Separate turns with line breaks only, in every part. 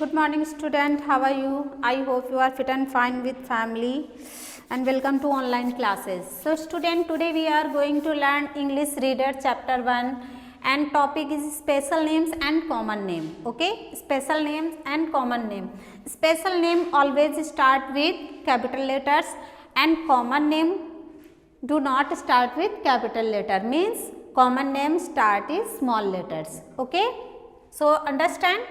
Good morning student, how are you? I hope you are fit and fine with family and welcome to online classes. So student, today we are going to learn English Reader chapter 1 and topic is special names and common name. Okay, special names and common name. Special name always start with capital letters and common name do not start with capital letter, means common name start is small letters. Okay, so understand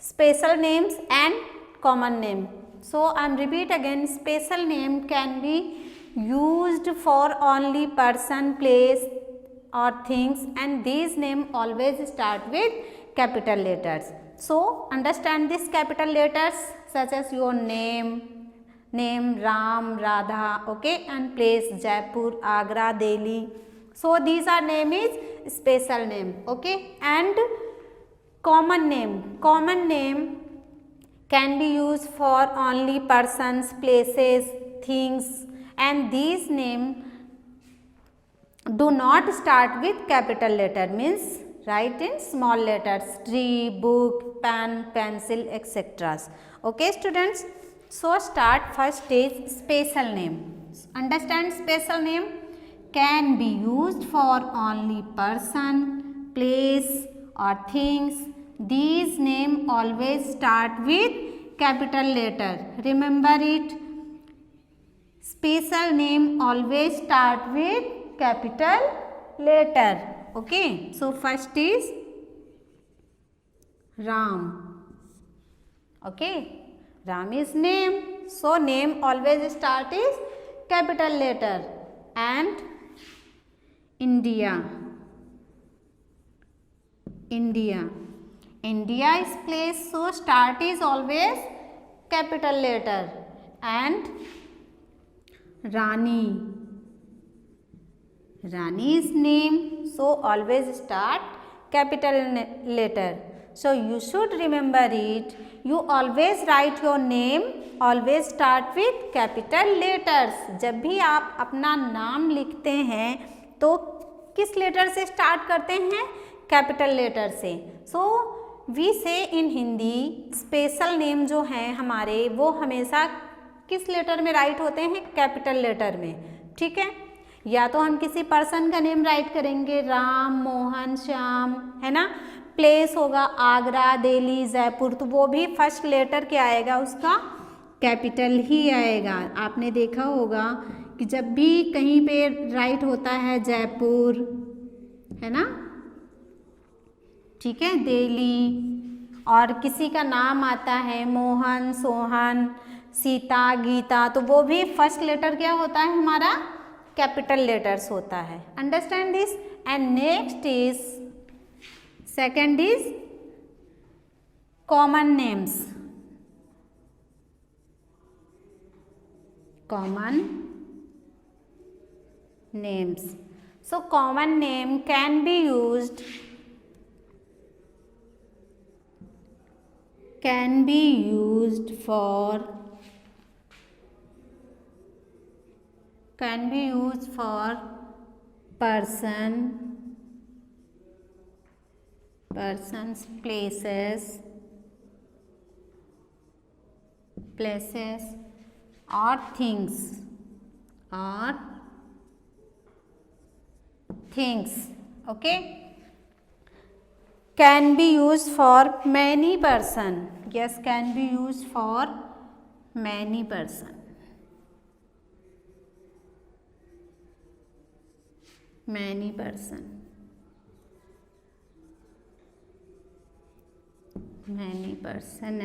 special names and common name. So I am repeat again, special name can be used for only person, place or things, and these name always start with capital letters. So understand these capital letters such as your name Ram, Radha, okay, and place Jaipur, Agra, Delhi. So these are name is special name, okay, and common name can be used for only persons, places, things, and these name do not start with capital letter, means write in small letters, tree, book, pen, pencil, etc. Okay students, so start first is special name. Understand special name can be used for only person, place or things. These name always start with capital letter. Remember it. Special name always start with capital letter. Okay. So first is Ram. Okay. Ram is name. So name always start is capital letter. And India. India is place, so start is always capital letter. And Rani is name, so always start capital letter. So you should remember it. You always write your name, always start with capital letters. जब भी आप अपना नाम लिखते हैं तो किस letter से स्टार्ट करते हैं? कैपिटल लेटर से. सो वी से इन हिंदी स्पेशल नेम जो हैं हमारे वो हमेशा किस लेटर में राइट होते हैं? कैपिटल लेटर में. ठीक है, या तो हम किसी पर्सन का नेम राइट करेंगे, राम, मोहन, श्याम, है ना. प्लेस होगा आगरा, दिल्ली, जयपुर, तो वो भी फर्स्ट लेटर क्या आएगा? उसका कैपिटल ही आएगा. आपने देखा होगा कि जब भी कहीं पे राइट होता है जयपुर, है ना, ठीक है, दिल्ली, और किसी का नाम आता है मोहन, सोहन, सीता, गीता, तो वो भी फर्स्ट लेटर क्या होता है हमारा? कैपिटल लेटर्स होता है. Understand this. And next is second is common names. Common names. So common name can be used for persons, places or things. Okay, can be used for many person. Yes, can be used for many person.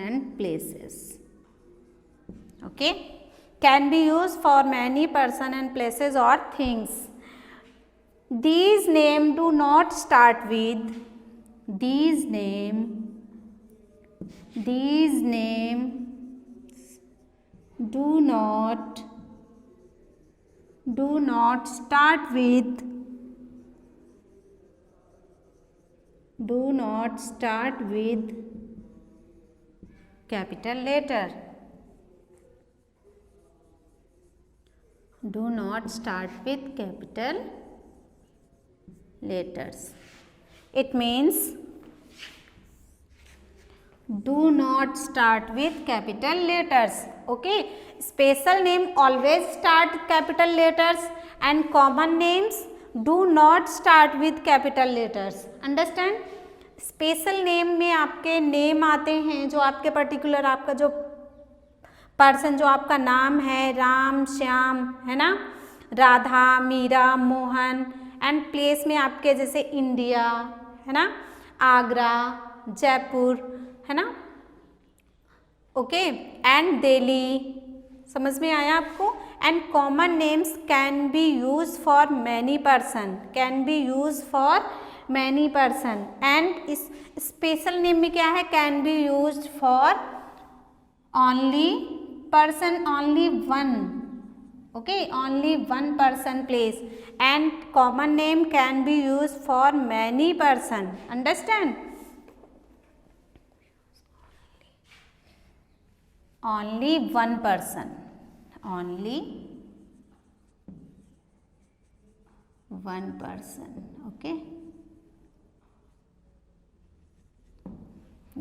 And places. Okay, can be used for many person and places or things. These name do not start with do not start with capital letter. Do not start with capital letters. It means do not start with capital letters. Okay, special name always start capital letters and common names do not start with capital letters. Understand? Special name में आपके name आते हैं, जो आपके particular आपका जो person, जो आपका नाम है, राम, श्याम, है ना, राधा, मीरा, मोहन, एंड प्लेस में आपके जैसे इंडिया, है ना, आगरा, जयपुर, है ना, ओके, एंड दिल्ली। समझ में आया आपको? And common names can be use for many person, can be use for many person. And इस स्पेशल नेम में क्या है? Can be use for only person, only one, okay, only one person place, and common name can be used for many person. Understand? Only one person, only one person, okay,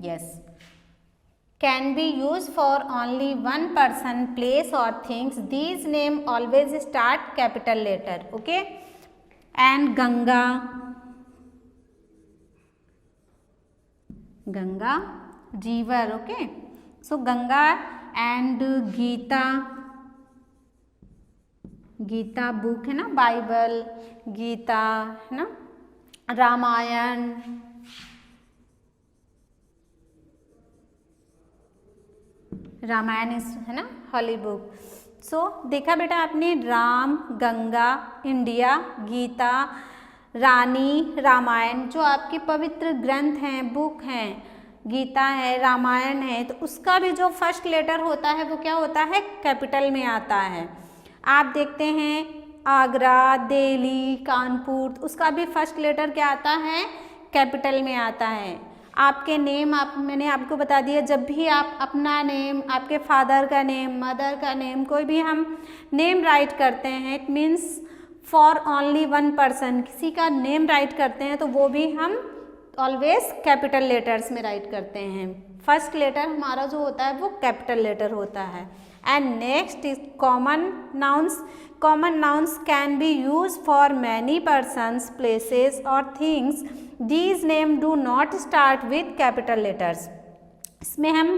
yes, can be used for only one person, place or things. These name always start capital letter. Okay, and Ganga, Ganga, river. Okay, so Ganga and Gita, Gita book है ना, Bible, Gita है ना, रामायण, रामायण है ना, हॉली book. सो देखा बेटा आपने, Ram, Ganga, India, Gita, रानी, रामायण, जो आपके पवित्र ग्रंथ हैं, बुक हैं, गीता है, रामायण है, तो उसका भी जो फर्स्ट लेटर होता है वो क्या होता है? कैपिटल में आता है। आप देखते हैं आगरा, दिल्ली, कानपुर, तो उसका भी फर्स्ट लेटर क्या आता है? कैपिटल में आता है। आपके नेम मैंने आपको बता दिया, जब भी आप अपना नेम, आपके फादर का नेम, मदर का नेम, कोई भी हम नेम राइट करते हैं, it means for only one person, किसी का नेम राइट करते हैं तो वो भी हम ऑलवेज कैपिटल लेटर्स में राइट करते हैं। फर्स्ट लेटर हमारा जो होता है वो कैपिटल लेटर होता है। And next is common nouns. Common nouns can be use for many persons, places और things. These name do not start with capital letters. इसमें हम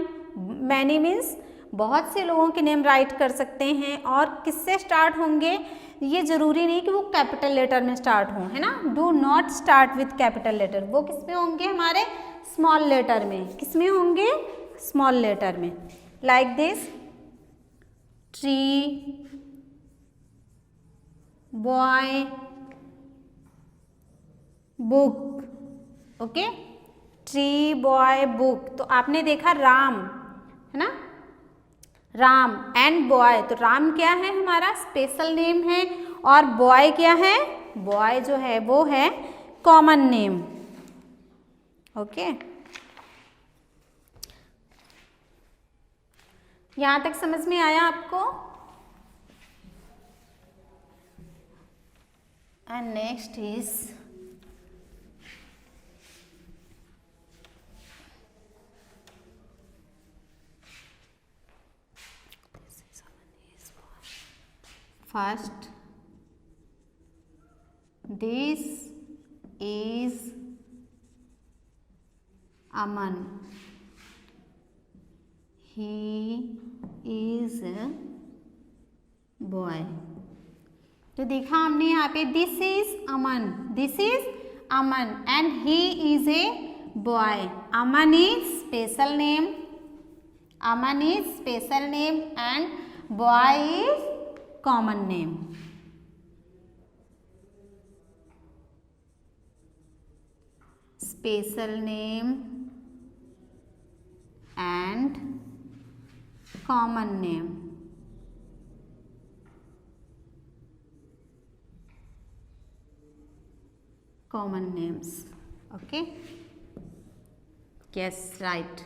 मैनी मीन्स बहुत से लोगों के नेम राइट कर सकते हैं, और किससे स्टार्ट होंगे ये जरूरी नहीं कि वो कैपिटल लेटर में स्टार्ट हों, है ना। Do not start with capital letter, वो किस में होंगे? हमारे स्मॉल लेटर में। किस में होंगे? स्मॉल लेटर में। Like this, tree, boy, book. Okay, tree, boy, book. तो आपने देखा राम, है ना, राम एंड बॉय। तो राम क्या है? हमारा स्पेशल नेम है, और बॉय क्या है? बॉय जो है वो है कॉमन नेम। ओके, यहां तक समझ में आया आपको? And next is first, this is Aman, he is a boy। तो देखा हमने यहाँ पे this is Aman, this is Aman and he is a boy. Aman is special name, Aman is special name and boy is common name. Special name and common name. Common names. Okay, yes, right.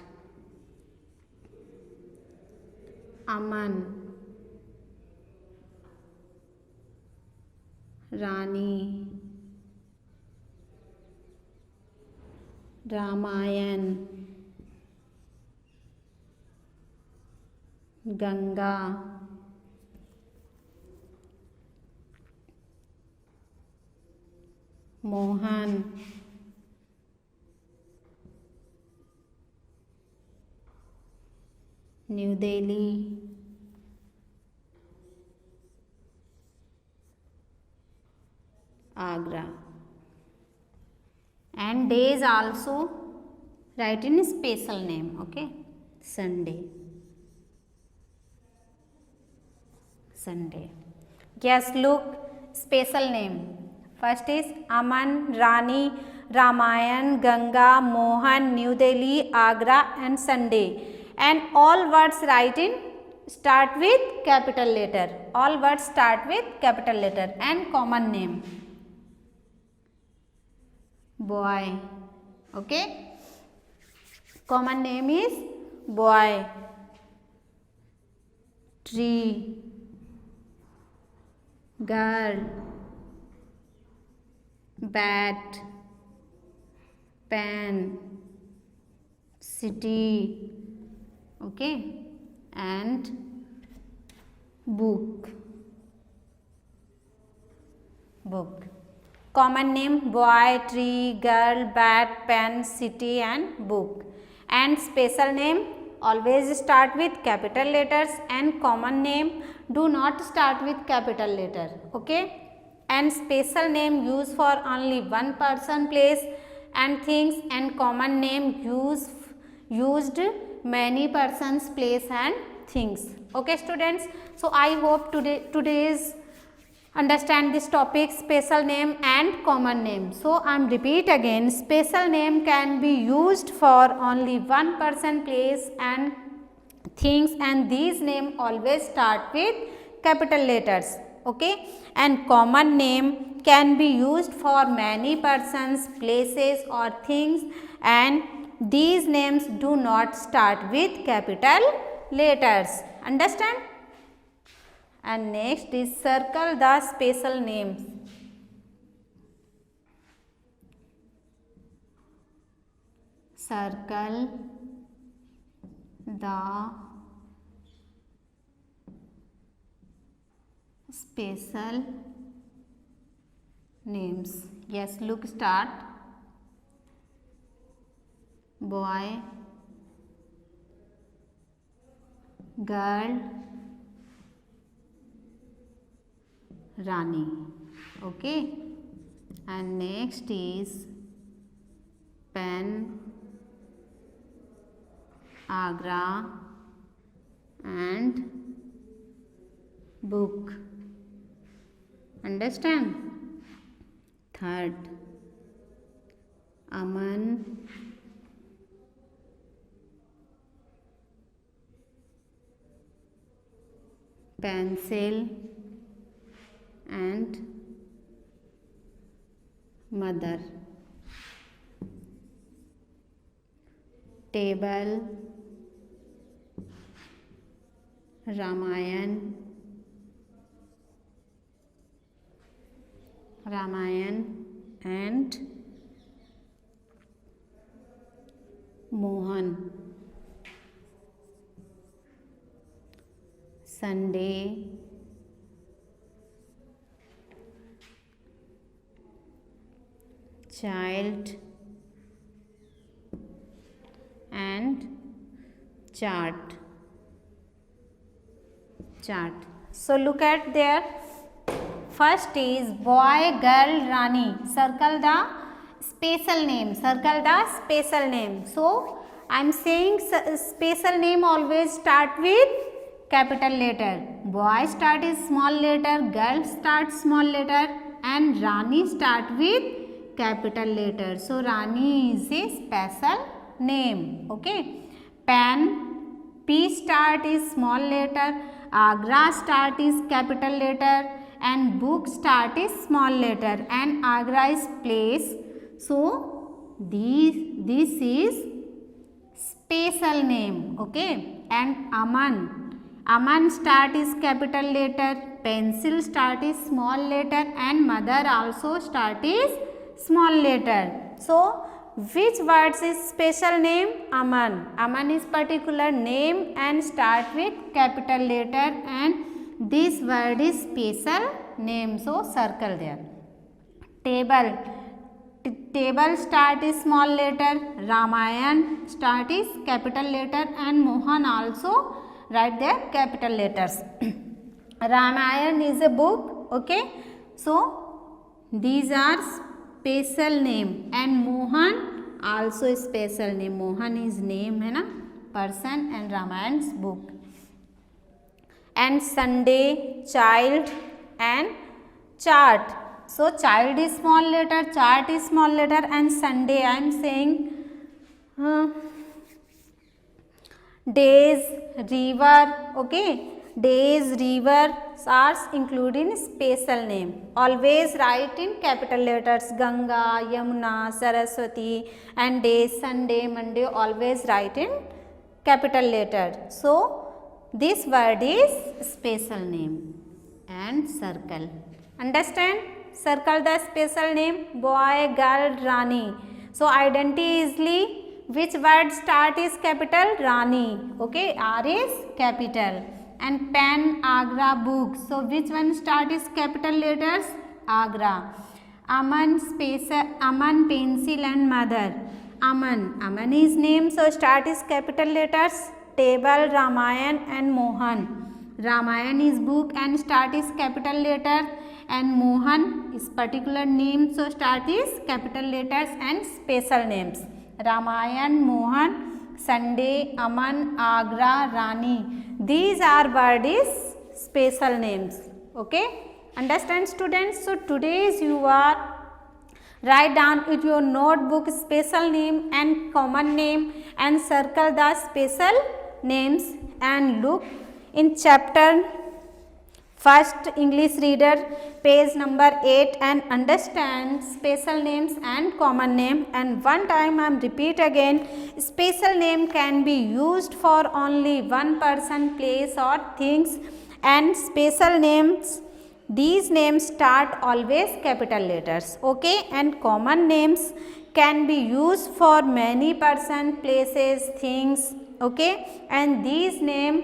Aman, Rani, Ramayan, Ganga, Mohan, New Delhi, Agra. And days also write in special name. Okay, Sunday. Yes, look, special name. First is Aman, Rani, Ramayan, Ganga, Mohan, New Delhi, Agra and Sunday. And all words write in start with capital letter. All words start with capital letter. And common name, boy. Okay, common name is boy. Tree, girl, bat, pen, city. Okay, and book. Common name boy, tree, girl, bat, pen, city and book. And special name always start with capital letters, and common name do not start with capital letter. Okay, and special name used for only one person, place and things, and common name used many persons, place and things. Okay students, so I hope today's understand this topic, special name and common name. So I am repeat again, special name can be used for only one person, place and things, and these name always start with capital letters. Okay, and common name can be used for many persons, places or things, and these names do not start with capital letters. Understand? And next is circle the special names. Circle the special names. Yes, look, start. Boy, girl, Rani. Okay, and next is pen, Agra and book. Understand? Third, Aman, pencil and mother. Table, Ramayan and Mohan. Sunday, child and chart. So look at there. First is boy, girl, Rani. Circle the special name. So I am saying special name always start with capital letter. Boy start is small letter, girl start small letter, and Rani start with capital letter. So Rani is a special name. Okay. Pen, P start is small letter, Agra start is capital letter, and book start is small letter, and Agra is place. So this is special name. Okay. And Aman start is capital letter, pencil start is small letter, and mother also start is small letter. So which words is special name? Aman. Aman is particular name and start with capital letter, and this word is special name. So circle there. Table. Table start is small letter. Ramayan start is capital letter, and Mohan also write there capital letters. Ramayan is a book. Okay. So these are special name, and Mohan also special name. Mohan is name है ना, person, and Ramayan's book. And Sunday, child, and chart. So child is small letter, chart is small letter, and Sunday I am saying days, river. Okay, days, river are included in special name. Always write in capital letters. Ganga, Yamuna, Saraswati, and days, Sunday, Monday, always write in capital letter. So this word is special name. And circle. Understand? Circle the special name. Boy, girl, Rani. So identity easily. Which word start is capital? Rani. Okay, R is capital. And pen, Agra, book. So which one start is capital letters? Agra. Aman, space, Aman, pencil, and mother. Aman. Aman is name, so start is capital letters. Table, Ramayan, and Mohan. Ramayan is book and start is capital letter, and Mohan is particular name, so start is capital letters and special names. Ramayan, Mohan, Sunday, Aman, Agra, Rani. These are word is special names. Okay, understand students? So today's you are write down in your notebook special name and common name, and circle the special names, and look in chapter first English reader page number 8 and understand special names and common name. And one time I am repeat again, special name can be used for only one person, place, or things, and special names, these names start always capital letters. Okay, and common names can be used for many person, places, things. Okay, and these names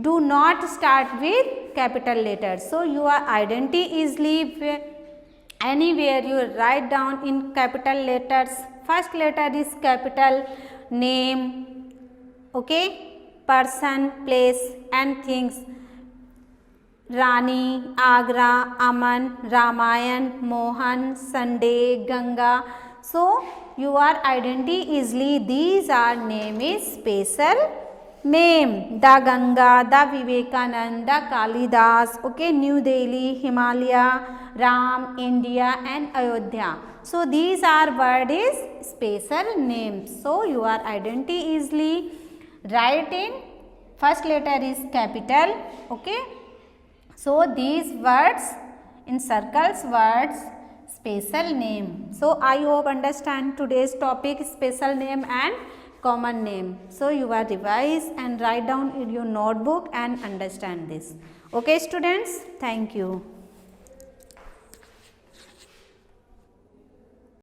do not start with capital letters. So your identity easily anywhere you write down in capital letters. First letter is capital, name, okay, person, place, and things. Rani, Agra, Aman, Ramayan, Mohan, Sunday, Ganga. So your identity easily these are name is special name. The Ganga, the Vivekanand, the Kalidas, okay, New Delhi, Himalaya, Ram, India, and Ayodhya. So these are word is special names. So your identity easily write in first letter is capital. Okay. So these words in circles words special name. So I hope understand today's topic special name and common name. So you are revise and write down in your notebook and understand this. Okay students, thank you.